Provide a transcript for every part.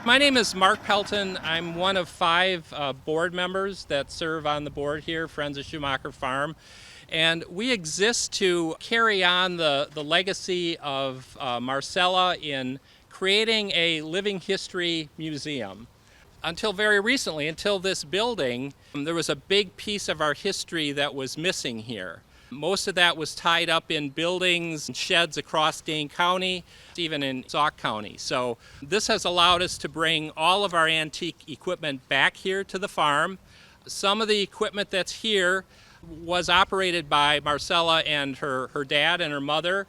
My name is Mark Pelton. I'm one of five board members that serve on the board here, Friends of Schumacher Farm. And we exist to carry on the legacy of Marcella in creating a living history museum. Until very recently, until this building, there was a big piece of our history that was missing here. Most of that was tied up in buildings and sheds across Dane County, even in Sauk County. So this has allowed us to bring all of our antique equipment back here to the farm. Some of the equipment that's here was operated by Marcella and her dad and her mother.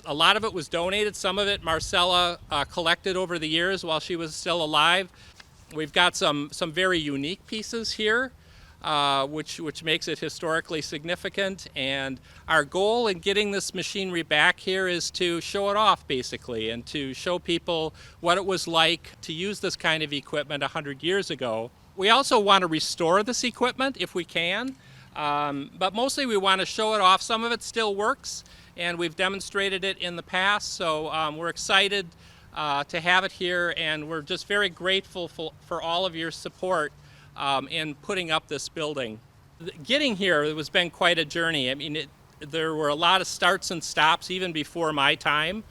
A lot of it was donated. Some of it Marcella collected over the years while she was still alive. We've got some very unique pieces here, which makes it historically significant. And our goal in getting this machinery back here is to show it off, basically, and to show people what it was like to use this kind of equipment 100 years ago. We also want to restore this equipment if we can, but mostly we want to show it off. Some of it still works, and we've demonstrated it in the past, so we're excited to have it here, and we're just very grateful for all of your support in putting up this building. Getting here, it has been quite a journey. I mean, there were a lot of starts and stops even before my time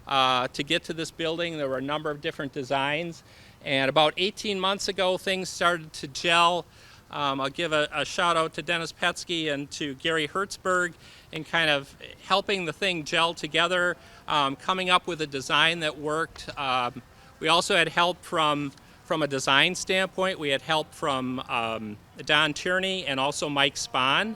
to get to this building. There were a number of different designs, and about 18 months ago, things started to gel. I'll give a shout out to Dennis Petsky and to Gary Hertzberg in kind of helping the thing gel together, coming up with a design that worked. We also had help from a design standpoint. We had help from Don Tierney and also Mike Spahn,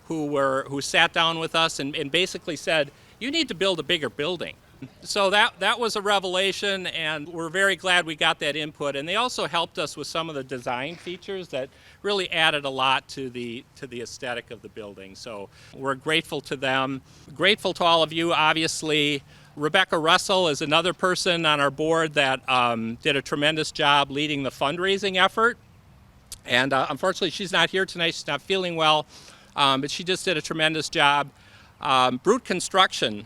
who sat down with us and basically said, you need to build a bigger building. So that was a revelation, and we're very glad we got that input. And they also helped us with some of the design features that really added a lot to the aesthetic of the building. So we're grateful to them. Grateful to all of you, obviously. Rebecca Russell is another person on our board that did a tremendous job leading the fundraising effort. And unfortunately, she's not here tonight. She's not feeling well, but she just did a tremendous job. Brute Construction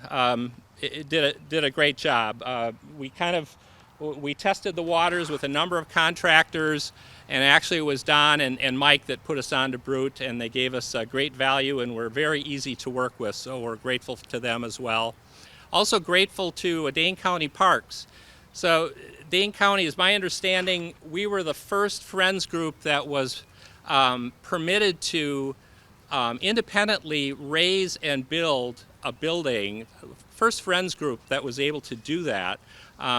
it did a great job. We tested the waters with a number of contractors, and actually it was Don and Mike that put us on to Brute, and they gave us great value and were very easy to work with, so we're grateful to them as well. Also grateful to Dane County Parks. So Dane County, is my understanding, we were the first Friends group that was permitted to independently raise and build a building. First Friends group that was able to do that.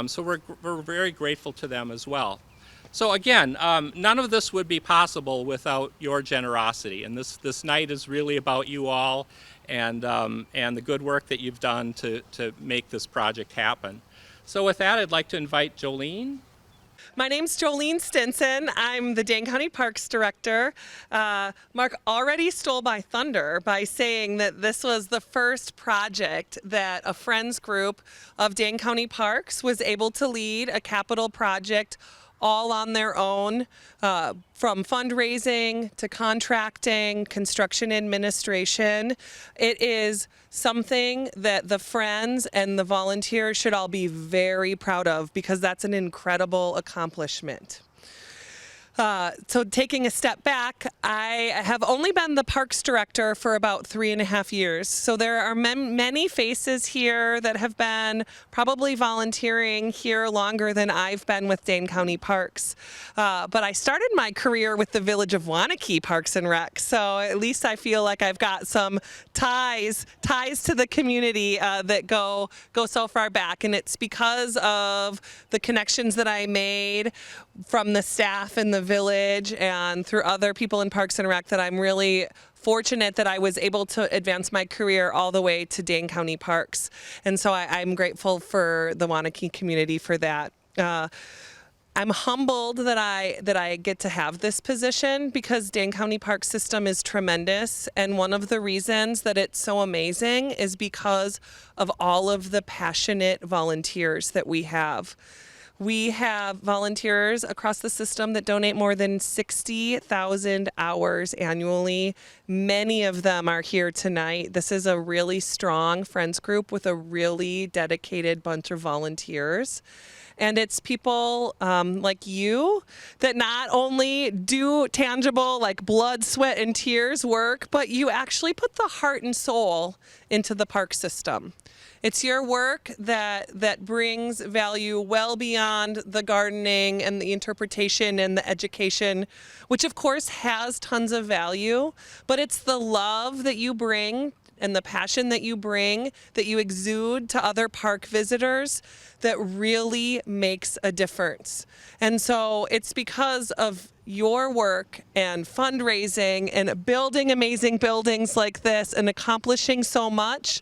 So we're very grateful to them as well. So again, none of this would be possible without your generosity. And this night is really about you all and the good work that you've done to make this project happen. So with that, I'd like to invite Joleen. My name's Joleen Stinson. I'm the Dane County Parks Director. Mark already stole my thunder by saying that this was the first project that a Friends group of Dane County Parks was able to lead, a capital project all on their own, from fundraising to contracting, construction administration. It is something that the Friends and the volunteers should all be very proud of, because that's an incredible accomplishment. So taking a step back, I have only been the Parks Director for about 3.5 years. So there are many faces here that have been probably volunteering here longer than I've been with Dane County Parks. But I started my career with the Village of Waunakee Parks and Rec. So at least I feel like I've got some ties to the community that go so far back. And it's because of the connections that I made from the staff in the village and through other people in Parks and Rec that I'm really fortunate that I was able to advance my career all the way to Dane County Parks. And so I'm grateful for the Waunakee community for that. I'm humbled that I get to have this position, because Dane County Park System is tremendous, and one of the reasons that it's so amazing is because of all of the passionate volunteers that we have. We have volunteers across the system that donate more than 60,000 hours annually. Many of them are here tonight. This is a really strong friends group with a really dedicated bunch of volunteers. And it's people like you that not only do tangible, like blood, sweat, and tears work, but you actually put the heart and soul into the park system. It's your work that brings value well beyond the gardening and the interpretation and the education, which of course has tons of value, but it's the love that you bring and the passion that you bring, that you exude to other park visitors, that really makes a difference. And so it's because of your work and fundraising and building amazing buildings like this and accomplishing so much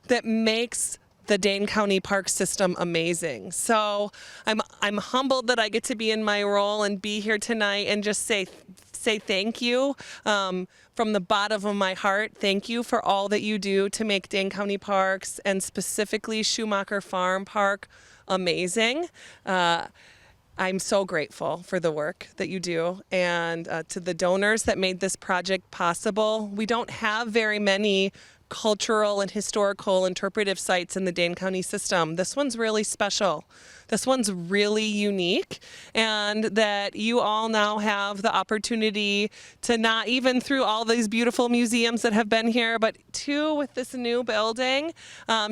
that makes the Dane County Park System amazing. So I'm humbled that I get to be in my role and be here tonight and just say thank you from the bottom of my heart. Thank you for all that you do to make Dane County Parks and specifically Schumacher Farm Park amazing. I'm so grateful for the work that you do and to the donors that made this project possible. We don't have very many cultural and historical interpretive sites in the Dane County system. This one's really special. This one's really unique, and that you all now have the opportunity to not even through all these beautiful museums that have been here, but two with this new building,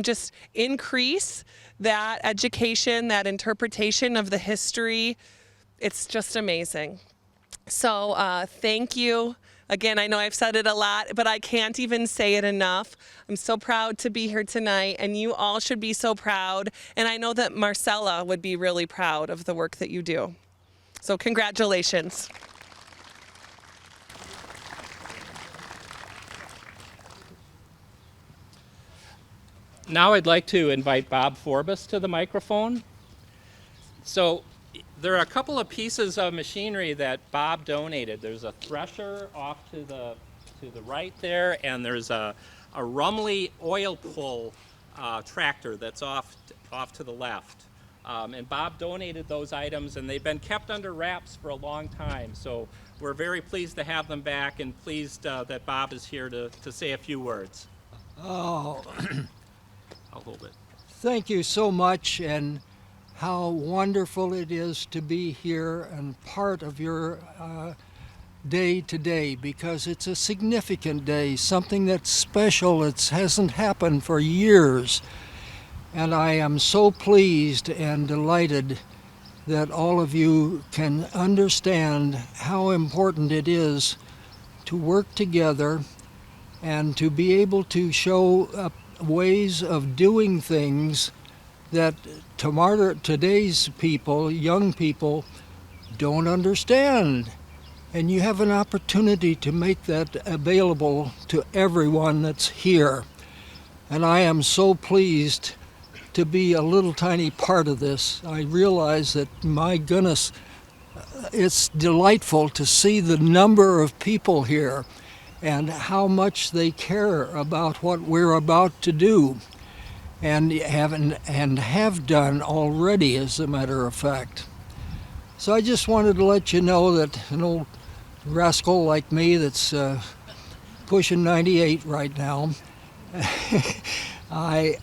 just increase that education, that interpretation of the history. It's just amazing. So thank you. Again, I know I've said it a lot, but I can't even say it enough. I'm so proud to be here tonight, and you all should be so proud. And I know that Marcella would be really proud of the work that you do. So congratulations. Now I'd like to invite Bob Forbess to the microphone. So there are a couple of pieces of machinery that Bob donated. There's a thresher off to the right there, and there's a Rumley oil pull tractor that's off to the left. And Bob donated those items, and they've been kept under wraps for a long time. So we're very pleased to have them back, and pleased that Bob is here to say a few words. Oh, I'll hold it. thank you so much, and how wonderful it is to be here and part of your day today, because it's a significant day, something that's special. It hasn't happened for years. And I am so pleased and delighted that all of you can understand how important it is to work together and to be able to show ways of doing things that today's people, young people, don't understand. And you have an opportunity to make that available to everyone that's here. And I am so pleased to be a little tiny part of this. I realize that, my goodness, it's delightful to see the number of people here and how much they care about what we're about to do. And have done already, as a matter of fact. So I just wanted to let you know that an old rascal like me that's pushing 98 right now, I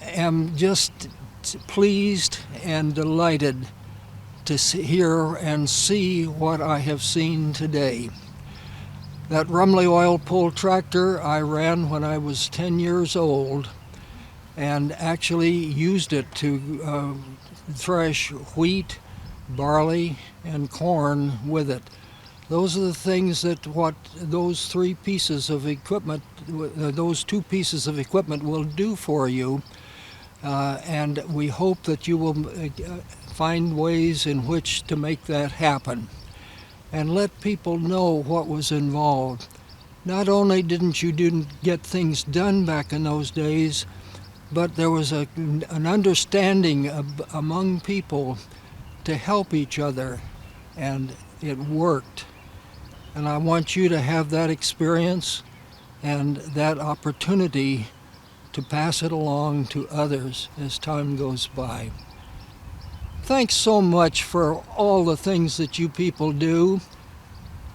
am just pleased and delighted to hear and see what I have seen today. That Rumley oil pull tractor I ran when I was 10 years old, and actually used it to thresh wheat, barley, and corn with it. Those are the things that those two pieces of equipment will do for you. And we hope that you will find ways in which to make that happen. And let people know what was involved. Not only didn't you get things done back in those days, but there was an understanding among people to help each other, and it worked. And I want you to have that experience and that opportunity to pass it along to others as time goes by. Thanks so much for all the things that you people do.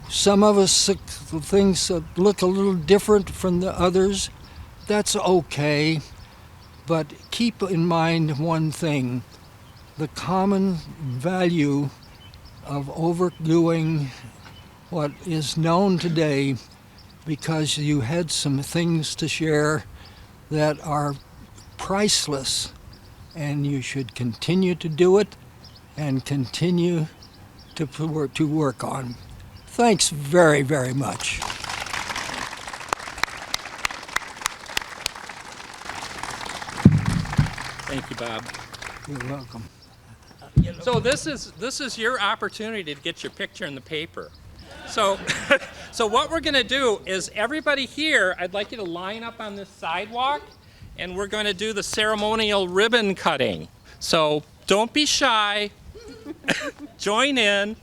Some of us, things that look a little different from the others. That's okay. But keep in mind one thing, the common value of overdoing what is known today, because you had some things to share that are priceless, and you should continue to do it and continue to work on. Thanks very, very much. Thank you, Bob. You're welcome. So this is your opportunity to get your picture in the paper. So, so what we're going to do is everybody here, I'd like you to line up on this sidewalk, and we're going to do the ceremonial ribbon cutting. So don't be shy. Join in.